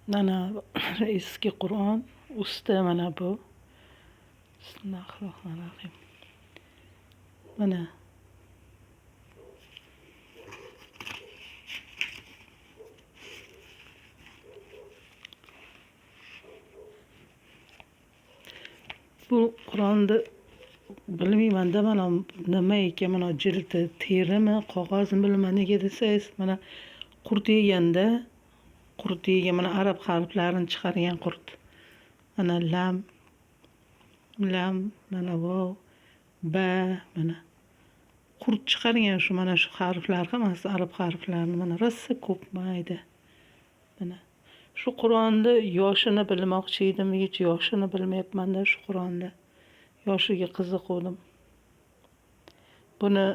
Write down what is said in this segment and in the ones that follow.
Mana eski Qur'on usti mana bu. Bismillahirrohmanirrohim. Mana bu Qur'onni bilmayman-da, mana nima ekan, mana jildi terimi, qog'ozmi bilmayman. Nega desangiz, mana qurt yeganda, mana arab harflarini chiqargan qurt. Mana lam, mana vav, ba, mana qurt chiqargan shu mana shu harflar hammasi arab harflarini. Mana rosa ko'p mayda. Mana shu Qur'onni yoshini bilmoqchi edim, hech yoshini bilmayapman-da shu Qur'onni. Yoshiga qiziquvdim. Buni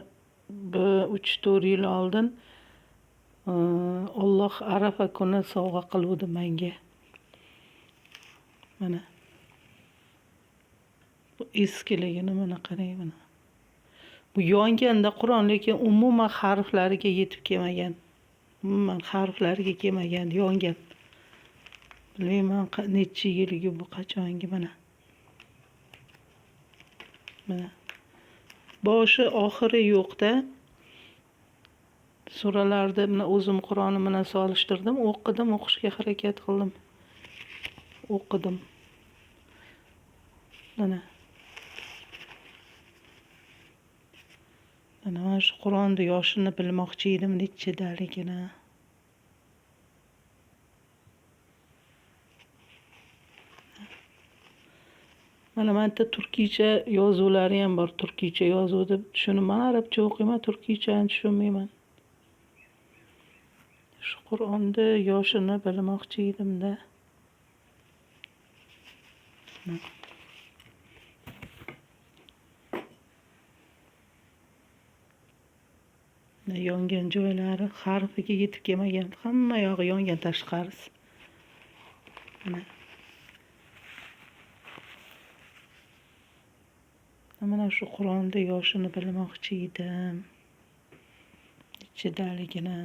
3-4 yil oldin Alloh Arafa kuni sovg'a qiluvdi menga. Mana bu eskiligini mana qarang mana. Bu yonganda Qur'on, lekin umuman harflariga yetib kelmagan. Yongan. Bilmayman necha yilgi bu, qachongi mana. Mana boshi oxiri yo'q-da. Suralarni mana o'zim Qur'onni bilan solishtirdim, o'qishga harakat qildim. O'qidim. Mana shu Qur'onni yoshini bilmoqchi edim, nechidaligini. Mana menda turkiycha yozuvlari ham bor. Turkiycha yozuv deb tushunaman, arabcha o'qiyman, turkiychani tushunmayman. Shu Qur'onni yoshini bilmoqchi edim-da. Yongan joylari harfiga yetib kelmagan. Hamma yog'i yongan tashqarisi. Mana shu Qur'onni yoshini bilmoqchi edim. Nechidaligini.